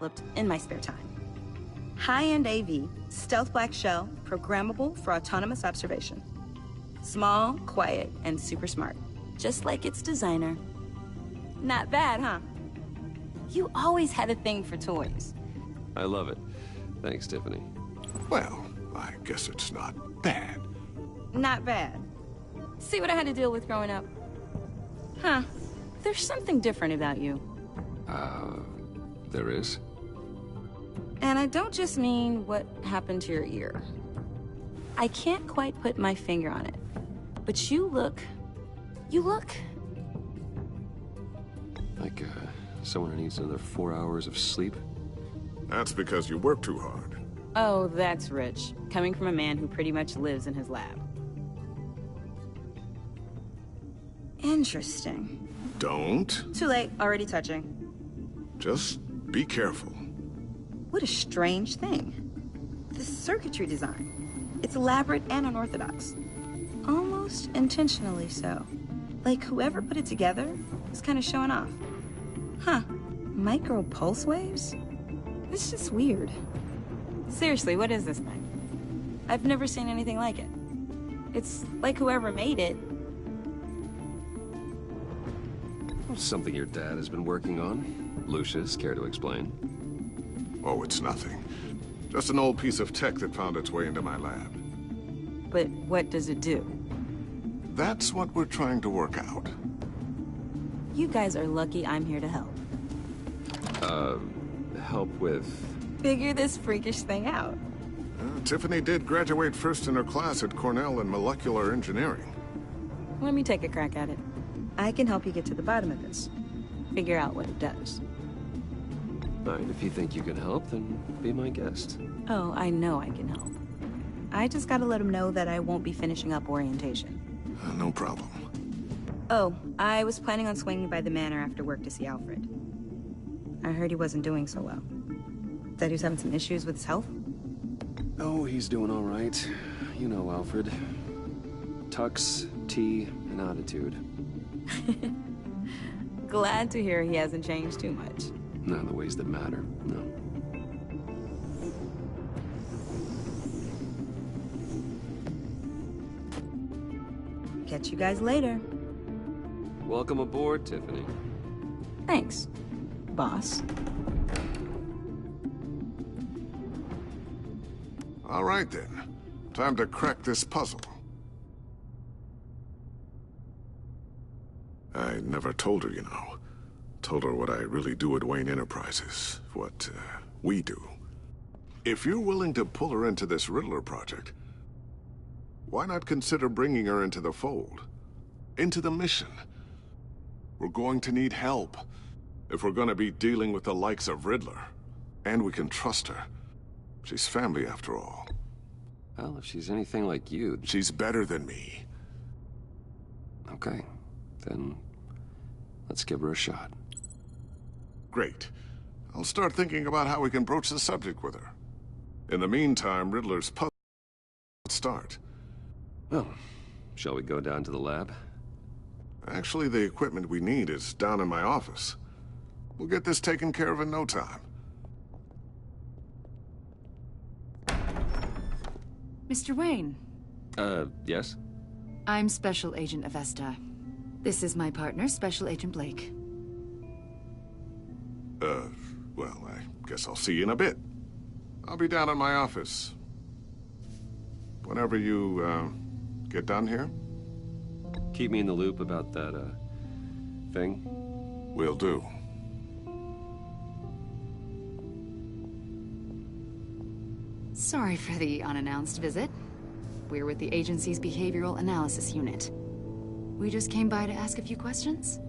developed in my spare time. High-end AV, stealth black shell, programmable for autonomous observation. Small, quiet, and super smart. Just like its designer. Not bad, huh? You always had a thing for toys. I love it. Thanks, Tiffany. Well, I guess it's not bad. Not bad. See what I had to deal with growing up? Huh. There's something different about you. There is? And I don't just mean what happened to your ear. I can't quite put my finger on it. But you look... Like, someone who needs another 4 hours of sleep? That's because you work too hard. Oh, that's rich. Coming from a man who pretty much lives in his lab. Interesting. Don't. Too late, already touching. Just be careful. What a strange thing. The circuitry design. It's elaborate and unorthodox. Almost intentionally so. Like whoever put it together was kind of showing off. Huh. Micro pulse waves? It's just weird. Seriously, what is this thing? I've never seen anything like it. It's like whoever made it. Something your dad has been working on. Lucius, care to explain? Oh, it's nothing. Just an old piece of tech that found its way into my lab. But what does it do? That's what we're trying to work out. You guys are lucky I'm here to help. Help with... Figure this freakish thing out. Tiffany did graduate first in her class at Cornell in molecular engineering. Let me take a crack at it. I can help you get to the bottom of this. Figure out what it does. All right, if you think you can help, then be my guest. Oh, I know I can help. I just gotta let him know that I won't be finishing up orientation. No problem. Oh, I was planning on swinging by the manor after work to see Alfred. I heard he wasn't doing so well. That he was having some issues with his health? Oh, he's doing all right. You know Alfred. Tux, tea, and attitude. Glad to hear he hasn't changed too much. Not in the ways that matter, no. Catch you guys later. Welcome aboard, Tiffany. Thanks, boss. All right, then. Time to crack this puzzle. I never told her, you know. Told her what I really do at Wayne Enterprises. What, we do. If you're willing to pull her into this Riddler project, why not consider bringing her into the fold? Into the mission? We're going to need help if we're going to be dealing with the likes of Riddler. And we can trust her. She's family, after all. Well, if she's anything like you... She's better than me. Okay, then let's give her a shot. Great. I'll start thinking about how we can broach the subject with her. In the meantime, Riddler's puzzle... Let's start. Well, shall we go down to the lab? Actually, the equipment we need is down in my office. We'll get this taken care of in no time. Mr. Wayne. Yes? I'm Special Agent Avesta. This is my partner, Special Agent Blake. Well, I guess I'll see you in a bit. I'll be down in my office. Whenever you, get done here? Keep me in the loop about that, thing. Will do. Sorry for the unannounced visit. We're with the agency's behavioral analysis unit. We just came by to ask a few questions.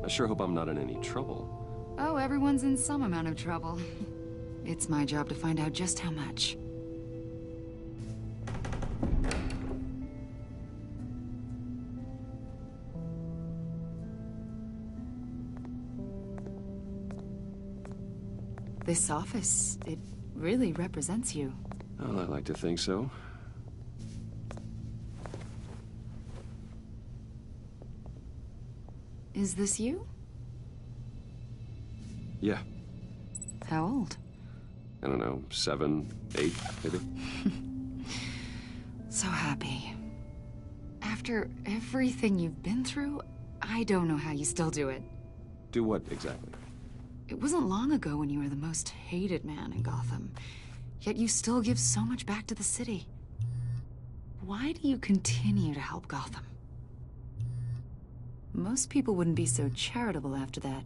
I sure hope I'm not in any trouble. Oh, everyone's in some amount of trouble. It's my job to find out just how much. This office, it really represents you. Well, I like to think so. Is this you? Yeah. How old? I don't know, 7, 8, maybe? So happy. After everything you've been through, I don't know how you still do it. Do what, exactly? It wasn't long ago when you were the most hated man in Gotham, yet you still give so much back to the city. Why do you continue to help Gotham? Most people wouldn't be so charitable after that.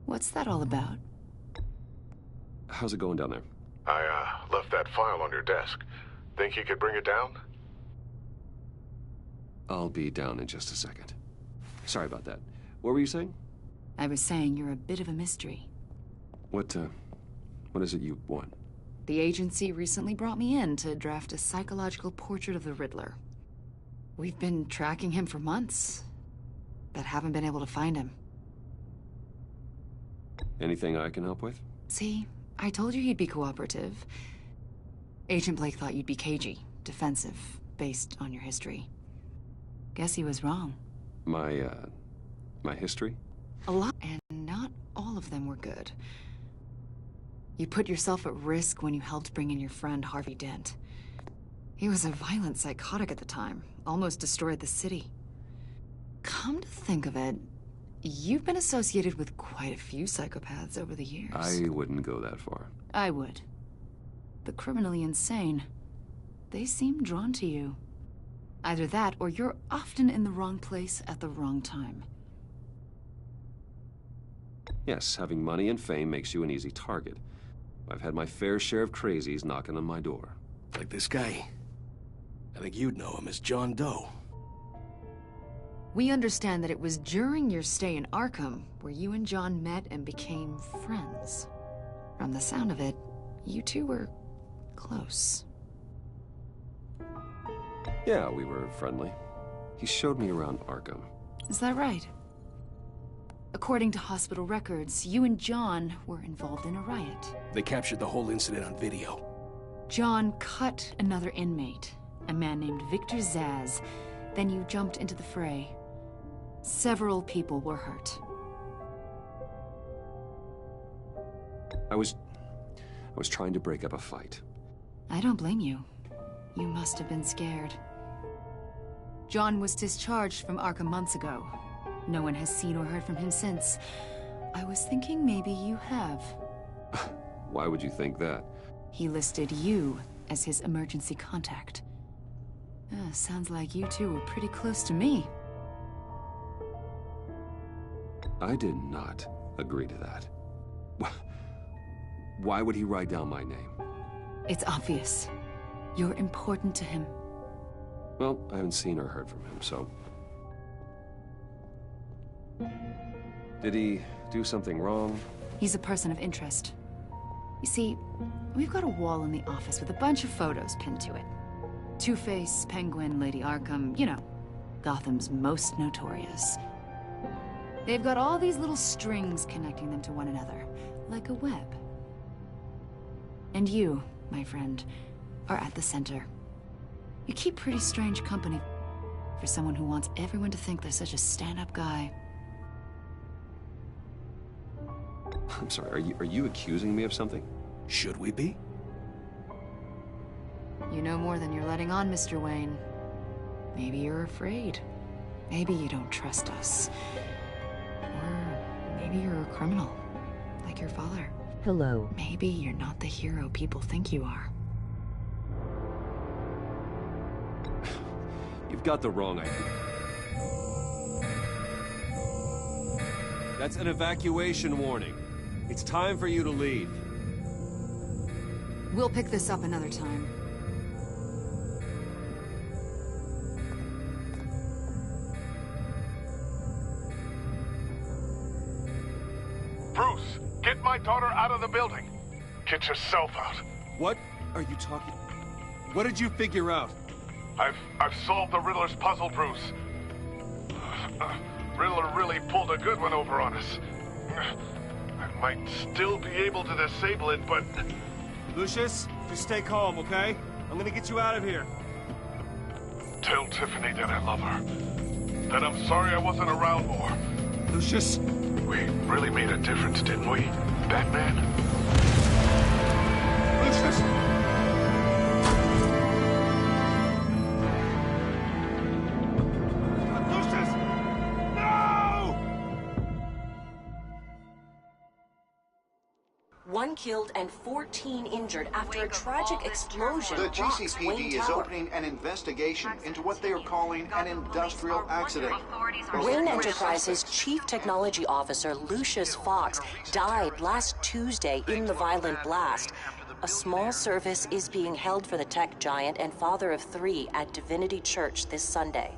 What's that all about? How's it going down there? I, left that file on your desk. Think you could bring it down? I'll be down in just a second. Sorry about that. What were you saying? I was saying you're a bit of a mystery. What is it you want? The agency recently brought me in to draft a psychological portrait of the Riddler. We've been tracking him for months, but haven't been able to find him. Anything I can help with? See, I told you he'd be cooperative. Agent Blake thought you'd be cagey, defensive, based on your history. Guess he was wrong. My history? A lot, and not all of them were good. You put yourself at risk when you helped bring in your friend Harvey Dent. He was a violent psychotic at the time, almost destroyed the city. Come to think of it, you've been associated with quite a few psychopaths over the years. I wouldn't go that far. I would. The criminally insane. They seem drawn to you. Either that, or you're often in the wrong place at the wrong time. Yes, having money and fame makes you an easy target. I've had my fair share of crazies knocking on my door. Like this guy. I think you'd know him as John Doe. We understand that it was during your stay in Arkham where you and John met and became friends. From the sound of it, you two were close. Yeah, we were friendly. He showed me around Arkham. Is that right? According to hospital records, you and John were involved in a riot. They captured the whole incident on video. John cut another inmate, a man named Victor Zsasz. Then you jumped into the fray. Several people were hurt. I was trying to break up a fight. I don't blame you. You must have been scared. John was discharged from Arkham months ago. No one has seen or heard from him since. I was thinking maybe you have. Why would you think that? He listed you as his emergency contact. Sounds like you two were pretty close to me. I did not agree to that. Why would he write down my name? It's obvious. You're important to him. Well, I haven't seen or heard from him, so... Did he do something wrong? He's a person of interest. You see, we've got a wall in the office with a bunch of photos pinned to it. Two-Face, Penguin, Lady Arkham, you know, Gotham's most notorious. They've got all these little strings connecting them to one another, like a web. And you, my friend, are at the center. You keep pretty strange company for someone who wants everyone to think they're such a stand-up guy. I'm sorry, are you accusing me of something? Should we be? You know more than you're letting on, Mr. Wayne. Maybe you're afraid. Maybe you don't trust us. Or maybe you're a criminal, like your father. Hello. Maybe you're not the hero people think you are. You've got the wrong idea. That's an evacuation warning. It's time for you to leave. We'll pick this up another time. Bruce, get my daughter out of the building. Get yourself out. What are you talking... What did you figure out? I've solved the Riddler's puzzle, Bruce. Riddler really pulled a good one over on us. I might still be able to disable it, but... Lucius, just stay calm, okay? I'm gonna get you out of here. Tell Tiffany that I love her. That I'm sorry I wasn't around more. Lucius? We really made a difference, didn't we, Batman? Lucius! Lucius! No! One killed and 14 injured after a tragic explosion. The rocks GCPD Wayne is Tower. opening an investigation into what they are calling an industrial accident. Wayne Enterprises' Chief Technology Officer Lucius Fox died last Tuesday in the violent blast. A small service is being held for the tech giant and father of 3 at Divinity Church this Sunday.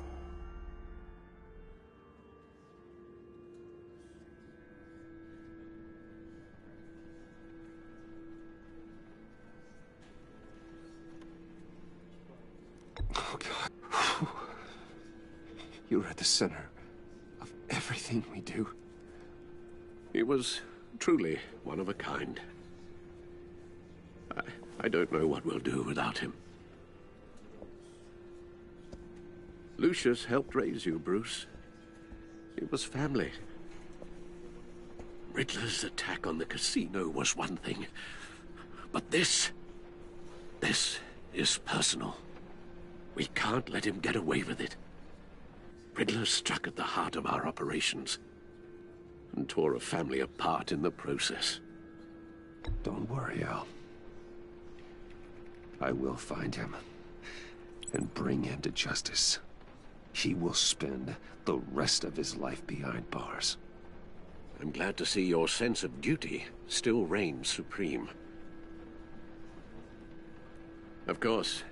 Oh, God. You were at the center of everything we do. He was truly one of a kind. I don't know what we'll do without him. Lucius helped raise you, Bruce. It was family. Riddler's attack on the casino was one thing, but this is personal. We can't let him get away with it. Riddler struck at the heart of our operations and tore a family apart in the process. Don't worry, Al. I will find him and bring him to justice. He will spend the rest of his life behind bars. I'm glad to see your sense of duty still reigns supreme. Of course,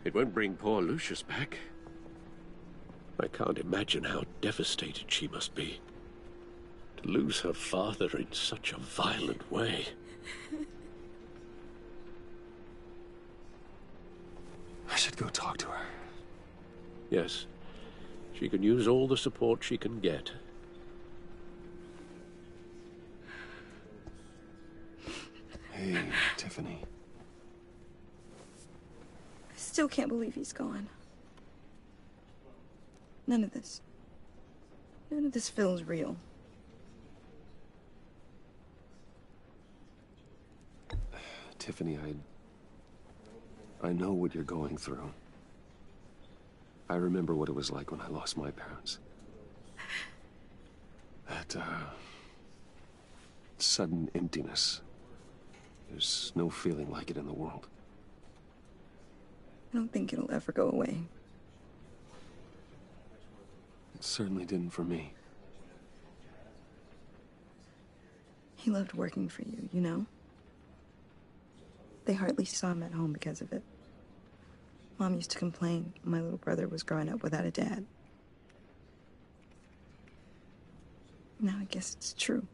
it won't bring poor Lucius back. I can't imagine how devastated she must be to lose her father in such a violent way. I should go talk to her. Yes, she can use all the support she can get. Hey, Tiffany. I still can't believe he's gone. None of this feels real. Tiffany, I know what you're going through. I remember what it was like when I lost my parents. That, sudden emptiness. There's no feeling like it in the world. I don't think it'll ever go away. It certainly didn't for me. He loved working for you, you know? They hardly saw him at home because of it. Mom used to complain my little brother was growing up without a dad. Now I guess it's true.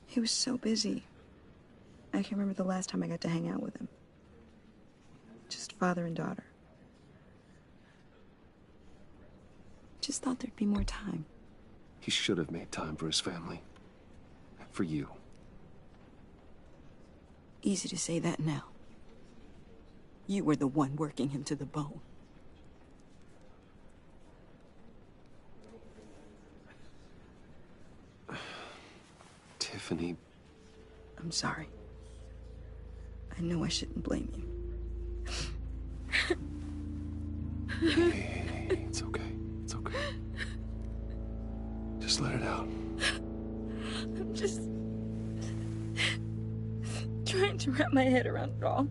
He was so busy. I can't remember the last time I got to hang out with him. Just father and daughter. Just thought there'd be more time. He should have made time for his family. For you. Easy to say that now. You were the one working him to the bone. Tiffany. I'm sorry. I know I shouldn't blame you. Hey, it's okay. It's okay. Just let it out. I'm just trying to wrap my head around it all.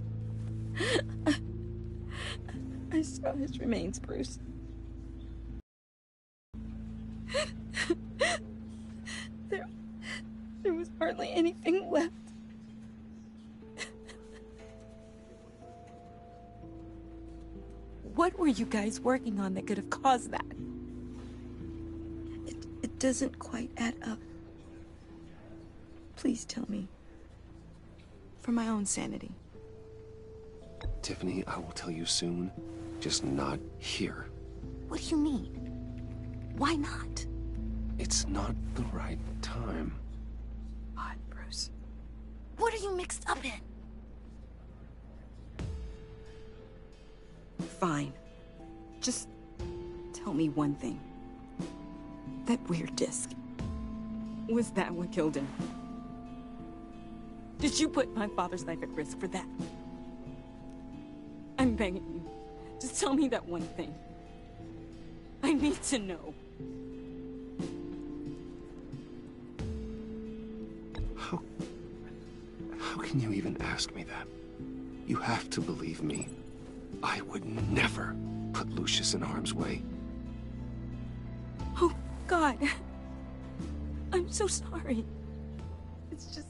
I saw his remains, Bruce. There was hardly anything left. What were you guys working on that could have caused that? It doesn't quite add up. Please tell me. For my own sanity. Tiffany, I will tell you soon. Just not here. What do you mean? Why not? It's not the right time. Odd, Bruce. What are you mixed up in? Fine. Just Tell me one thing. That weird disc. Was that what killed him? Did you put my father's life at risk for that? I'm begging you. Just tell me that one thing. I need to know. How can you even ask me that? You have to believe me. I would never put Lucius in harm's way. Oh, God. I'm so sorry. It's just...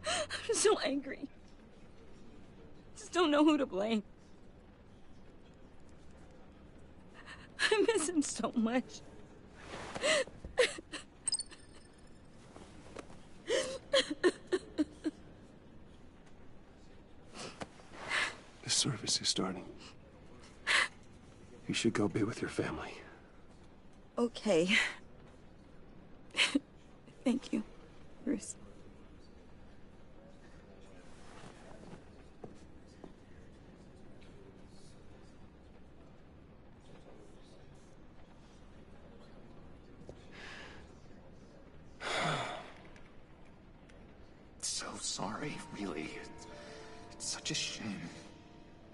I'm so angry. Just don't know who to blame. I miss him so much. The service is starting. You should go be with your family. Okay. Thank you, Bruce. So sorry, really. It's such a shame.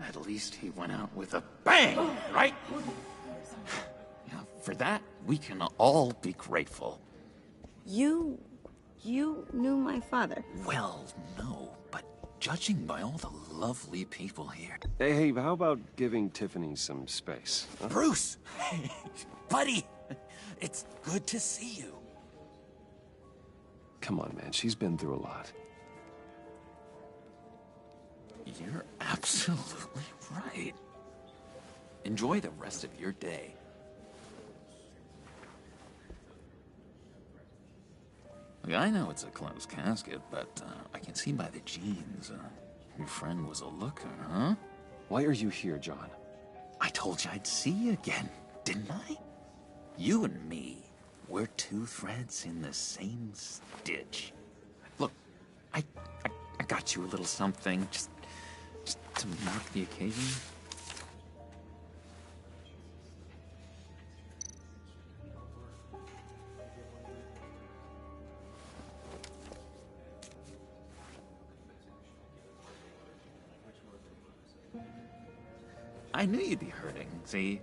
At least he went out with a bang, right? Yeah, for that, we can all be grateful. You knew my father. Well, no, but judging by all the lovely people here... Hey, how about giving Tiffany some space? Huh? Bruce! Buddy! It's good to see you. Come on, man. She's been through a lot. You're absolutely right. Enjoy the rest of your day. Look, I know it's a closed casket, but I can see by the jeans, your friend was a looker, huh? Why are you here, John? I told you I'd see you again, didn't I? You and me, we're two threads in the same stitch. Look, I got you a little something, just to mark the occasion. I knew you'd be hurting, see?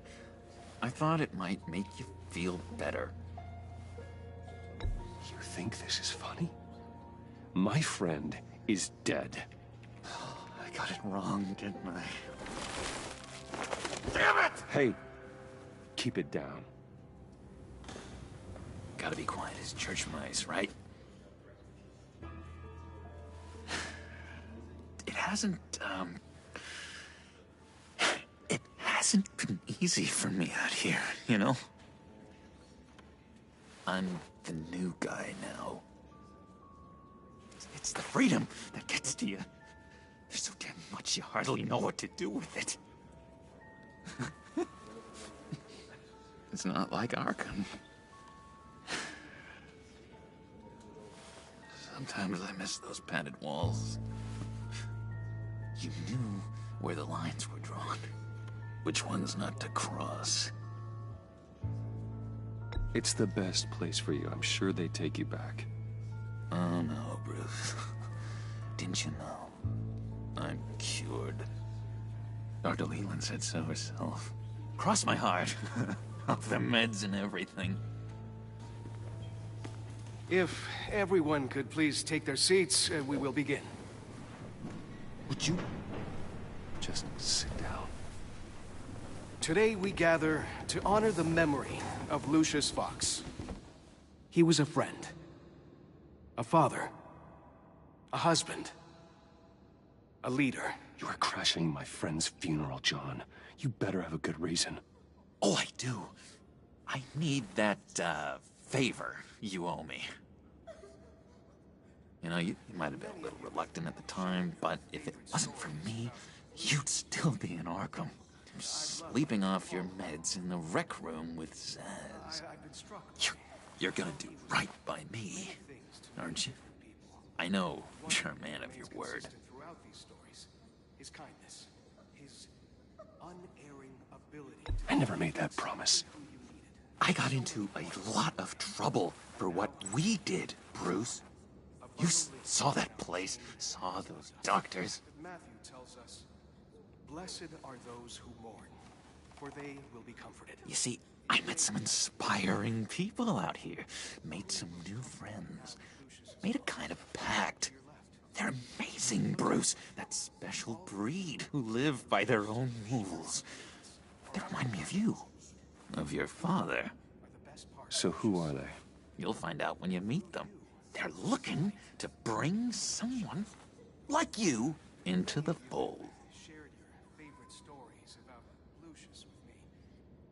I thought it might make you feel better. You think this is funny? My friend is dead. I got it wrong, didn't I? Damn it! Hey, keep it down. Gotta be quiet as church mice, right? It hasn't been easy for me out here, you know? I'm the new guy now. It's the freedom that gets to you. There's so damn much you hardly know what to do with it. It's not like Arkham. Sometimes I miss those padded walls. You knew where the lines were drawn. Which ones not to cross. It's the best place for you. I'm sure they take you back. Oh no, Bruce. Didn't you know? I'm cured. Dr. Leland said so herself. Cross my heart. Off the meds and everything. If everyone could please take their seats, we will begin. Would you just sit down? Today we gather to honor the memory of Lucius Fox. He was a friend, a father, a husband, a leader. You are crashing my friend's funeral, John. You better have a good reason. Oh, I do. I need that, favor you owe me. You know, you might have been a little reluctant at the time, but if it wasn't for me, you'd still be in Arkham. Sleeping off your meds in the rec room with Zaz. You're gonna do right by me, aren't you? I know you're a man of your word. Throughout these stories, his kindness, his unerring ability to I never made that promise. I got into a lot of trouble for what we did, Bruce. You saw that place, saw those doctors. Matthew tells us, "Blessed are those who mourn, for they will be comforted." You see, I met some inspiring people out here, made some new friends, made a kind of pact. They're amazing, Bruce. That special breed who live by their own rules. They remind me of you. Of your father. So who are they? You'll find out when you meet them. They're looking to bring someone like you into the fold. Shared your favorite stories about Lucius with me.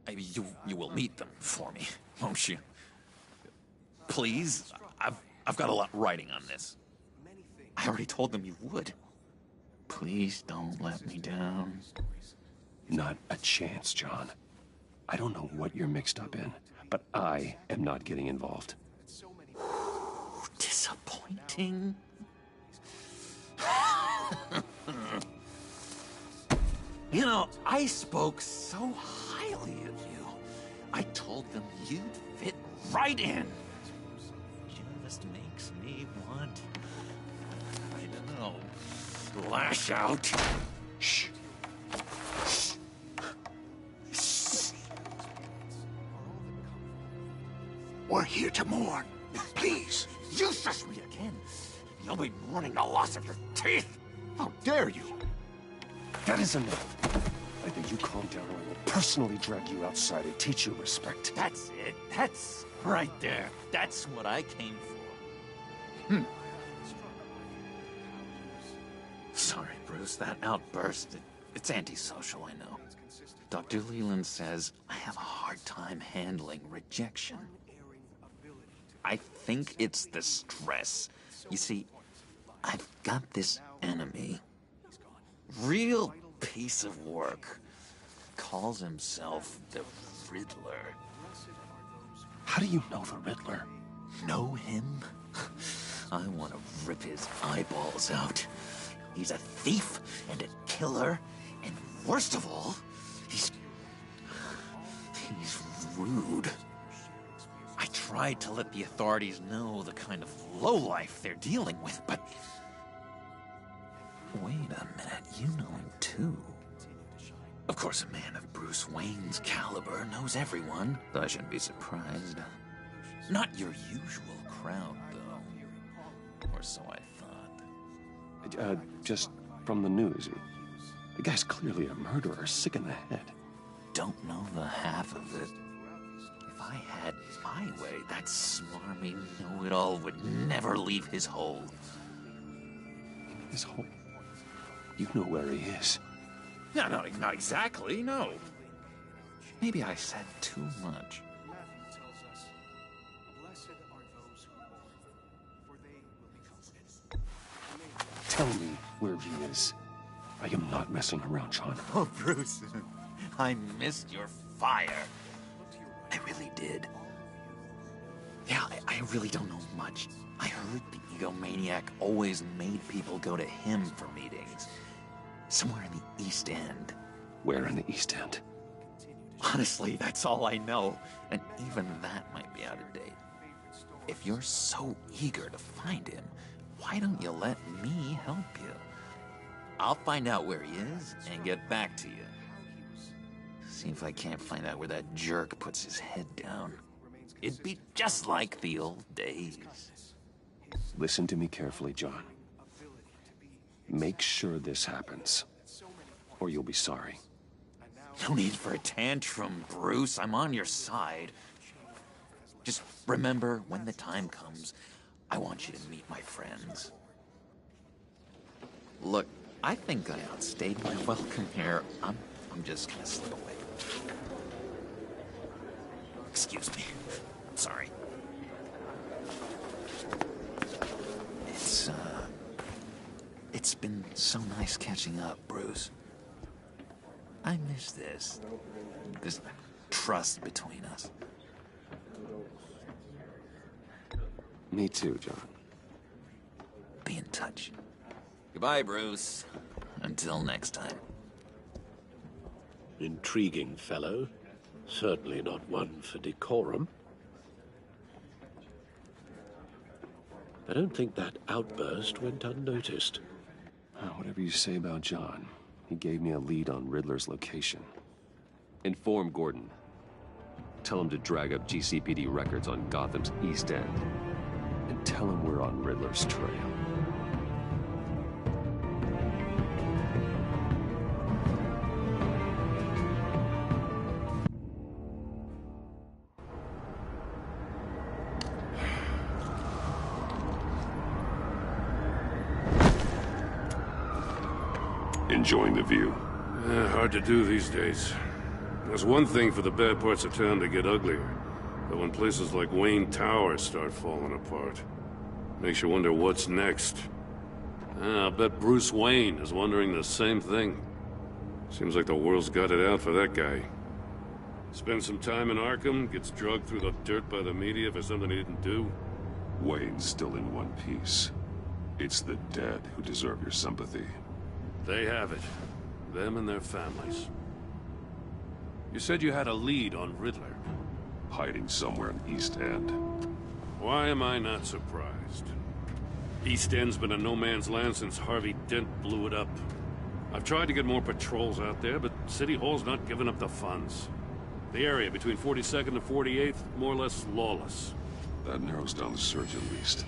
Maybe you will meet them for me, won't you? Please, I've got a lot writing on this. I already told them you would. Please don't let me down. Not a chance, John. I don't know what you're mixed up in, but I am not getting involved. Disappointing. You know, I spoke so highly of you. I told them you'd fit right in. Just makes me want, I don't know, lash out. Shh. We're here to mourn. Please. You shush me again. You'll be mourning the loss of your teeth. How dare you? That is enough. Either you calm down or I will personally drag you outside and teach you respect. That's it. That's right there. That's what I came for. Sorry, Bruce. That outburst, it's antisocial, I know. Dr. Leland says I have a hard time handling rejection. I think it's the stress. You see, I've got this enemy. Real piece of work. Calls himself the Riddler. How do you know the Riddler? Know him? I want to rip his eyeballs out. He's a thief and a killer, and worst of all, he's rude. I tried to let the authorities know the kind of lowlife they're dealing with, but... Wait a minute, you know him too. Of course, a man of Bruce Wayne's caliber knows everyone, so I shouldn't be surprised. Not your usual crowd, though. Or so I thought. Just from the news. The guy's clearly a murderer, sick in the head. Don't know the half of it. If I had my way, that smarmy know-it-all would never leave his hole. His hole? You know where he is. No, not exactly, no. Maybe I said too much. Matthew tells us, "Blessed are those who mourn, for they will be comforted." Tell me where he is. I am not messing around, John. Oh, Bruce, I missed your fire. I really did. Yeah, I really don't know much. I heard the egomaniac always made people go to him for meetings. Somewhere in the East End. Where in the East End? Honestly, that's all I know. And even that might be out of date. If you're so eager to find him, why don't you let me help you? I'll find out where he is and get back to you. See if I can't find out where that jerk puts his head down. It'd be just like the old days. Listen to me carefully, John. Make sure this happens, or you'll be sorry. No need for a tantrum, Bruce. I'm on your side. Just remember, when the time comes, I want you to meet my friends. Look, I think I outstayed my welcome here. I'm just gonna slip away. Excuse me. Sorry. It's been so nice catching up, Bruce. I miss this trust between us. Me too, John. Be in touch. Goodbye, Bruce. Until next time. Intriguing fellow. Certainly not one for decorum. I don't think that outburst went unnoticed. Whatever you say about John, he gave me a lead on Riddler's location. Inform Gordon. Tell him to drag up GCPD records on Gotham's East End. And tell him we're on Riddler's trail. Enjoying the view? Hard to do these days. There's one thing for the bad parts of town to get uglier, but when places like Wayne Tower start falling apart, makes you wonder what's next. I'll bet Bruce Wayne is wondering the same thing. Seems like the world's got it out for that guy. Spends some time in Arkham, gets drugged through the dirt by the media for something he didn't do. Wayne's still in one piece. It's the dead who deserve your sympathy. They have it. Them and their families. You said you had a lead on Riddler. Hiding somewhere in East End. Why am I not surprised? East End's been a no-man's land since Harvey Dent blew it up. I've tried to get more patrols out there, but City Hall's not giving up the funds. The area between 42nd and 48th, more or less lawless. That narrows down the search at least.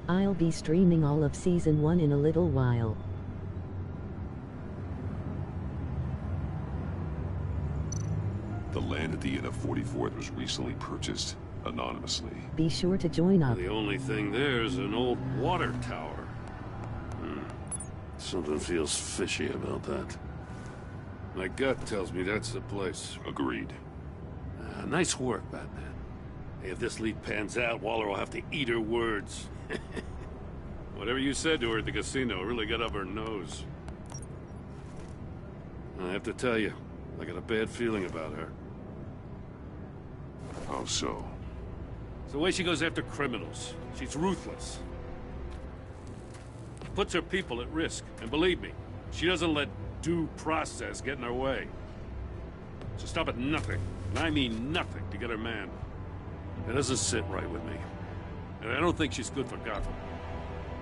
I'll be streaming all of Season 1 in a little while. The land at the end of 44th was recently purchased, anonymously. Be sure to join up. The only thing there is an old water tower. Something feels fishy about that. My gut tells me that's the place. Agreed. Nice work, Batman. Hey, if this lead pans out, Waller will have to eat her words. Whatever you said to her at the casino really got up her nose. I have to tell you, I got a bad feeling about her. How so? It's the way she goes after criminals. She's ruthless. Puts her people at risk. And believe me, she doesn't let due process get in her way. She'll stop at nothing, and I mean nothing, to get her man. It doesn't sit right with me. And I don't think she's good for Gotham.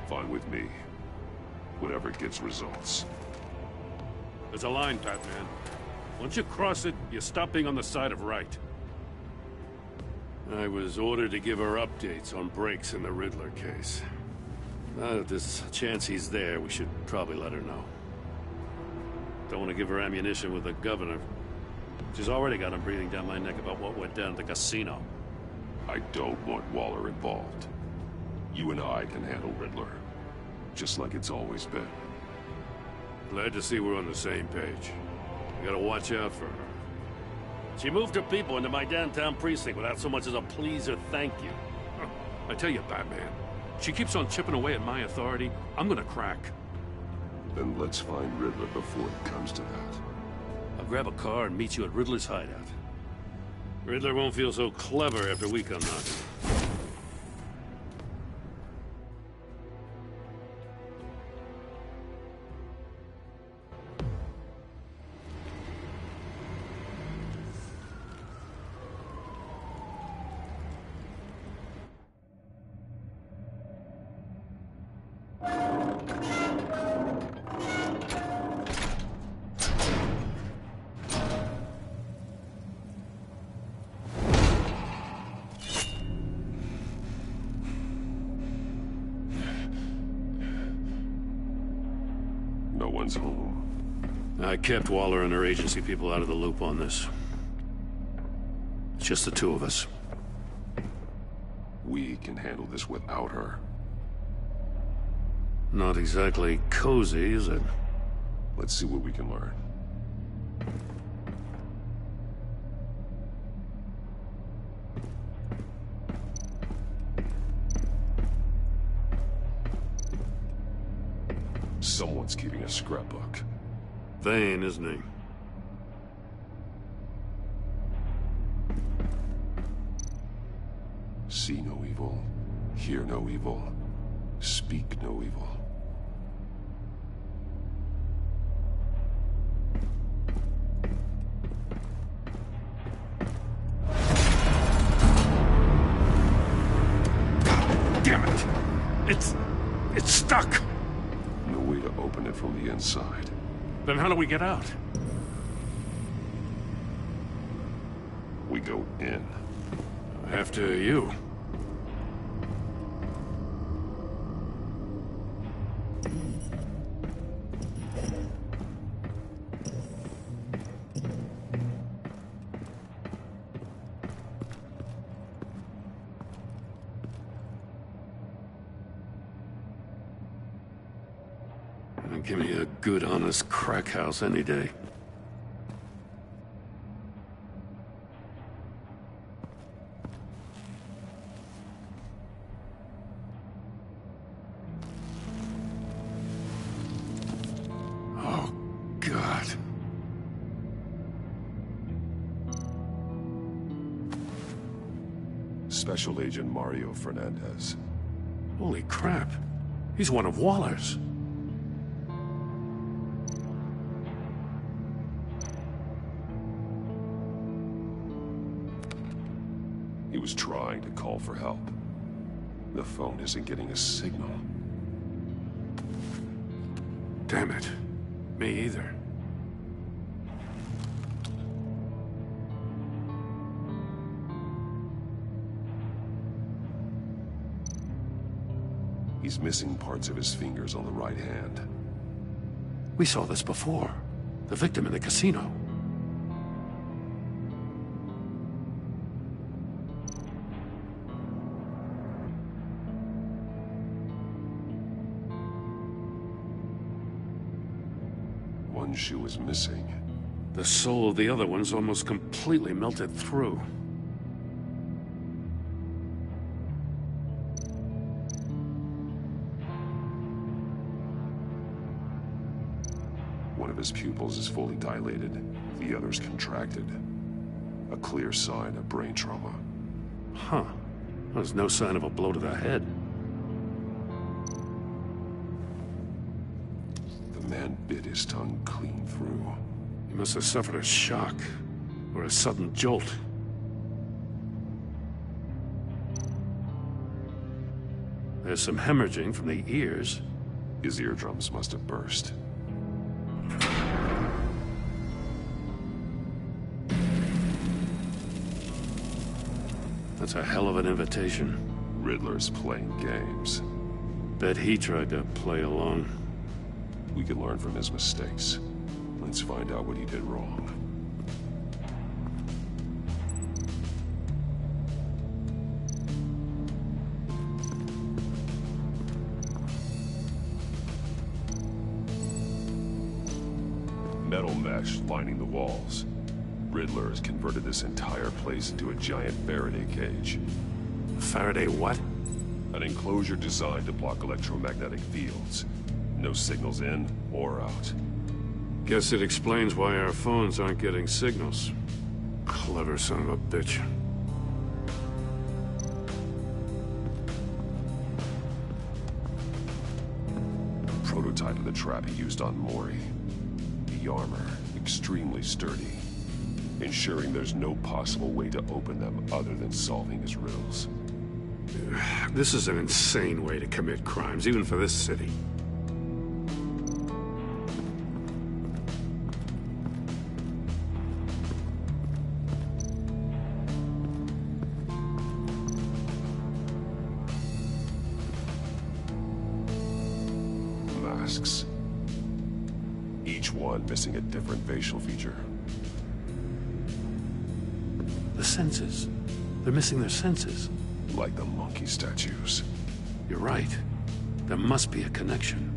Fine with me. Whatever gets results. There's a line, Batman. Once you cross it, you stop being on the side of right. I was ordered to give her updates on breaks in the Riddler case. Now that there's a chance he's there, we should probably let her know. Don't want to give her ammunition with the governor. She's already got him breathing down my neck about what went down at the casino. I don't want Waller involved. You and I can handle Riddler. Just like it's always been. Glad to see we're on the same page. We gotta watch out for her. She moved her people into my downtown precinct without so much as a please or thank you. I tell you, Batman, she keeps on chipping away at my authority, I'm gonna crack. Then let's find Riddler before it comes to that. I'll grab a car and meet you at Riddler's hideout. Riddler won't feel so clever after we come knocking. No one's home. I kept Waller and her agency people out of the loop on this. It's just the two of us. We can handle this without her. Not exactly cozy, is it? Let's see what we can learn. Someone's keeping a scrapbook. Vain, isn't he? See no evil, hear no evil, speak no evil. Damn it! It's stuck! No way to open it from the inside. Then how do we get out? We go in. After you. Give me a good, honest crack house any day. Oh, God. Special Agent Mario Fernandez. Holy crap. He's one of Waller's. He was trying to call for help. The phone isn't getting a signal. Damn it. Me either. He's missing parts of his fingers on the right hand. We saw this before. The victim in the casino. One shoe is missing. The soul of the other one's almost completely melted through. One of his pupils is fully dilated, the other's contracted. A clear sign of brain trauma. Huh. There's no sign of a blow to the head. The man bit his tongue clean through. He must have suffered a shock, or a sudden jolt. There's some hemorrhaging from the ears. His eardrums must have burst. That's a hell of an invitation. Riddler's playing games. Bet he tried to play along. We can learn from his mistakes. Let's find out what he did wrong. Metal mesh lining the walls. Riddler has converted this entire place into a giant Faraday cage. Faraday what? An enclosure designed to block electromagnetic fields. No signals in or out. Guess it explains why our phones aren't getting signals. Clever son of a bitch. Prototype of the trap he used on Mori. The armor, extremely sturdy. Ensuring there's no possible way to open them other than solving his riddles. This is an insane way to commit crimes, even for this city. Masks. Each one missing a different facial feature. The senses. They're missing their senses. Like the monkey statues. You're right. There must be a connection.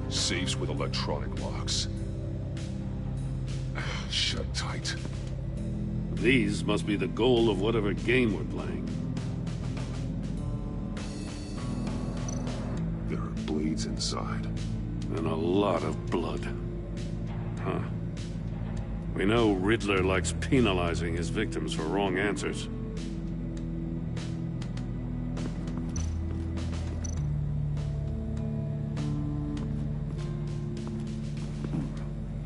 Safes with electronic locks. Shut tight. These must be the goal of whatever game we're playing. There are blades inside. And a lot of blood. Huh. We know Riddler likes penalizing his victims for wrong answers.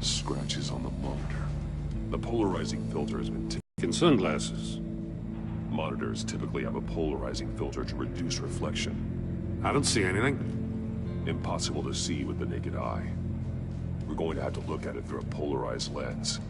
Scratches on the monitor. The polarizing filter has been taken. Sunglasses. Monitors typically have a polarizing filter to reduce reflection. I don't see anything. Impossible to see with the naked eye. We're going to have to look at it through a polarized lens.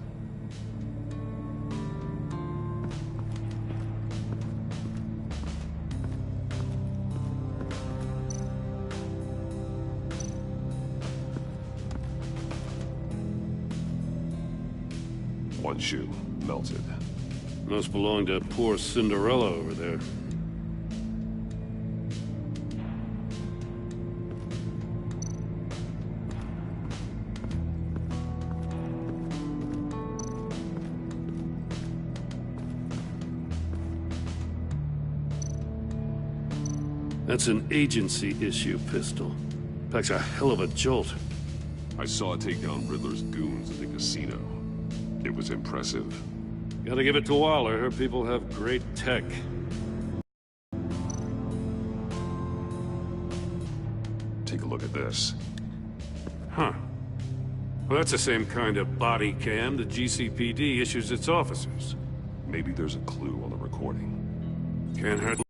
One shoe, melted. Must belong to poor Cinderella over there. That's an agency-issue pistol. Packs a hell of a jolt. I saw it take down Riddler's goons at the casino. It was impressive. Gotta give it to Waller. Her people have great tech. Take a look at this. Huh. Well, that's the same kind of body cam the GCPD issues its officers. Maybe there's a clue on the recording. Can't hurt.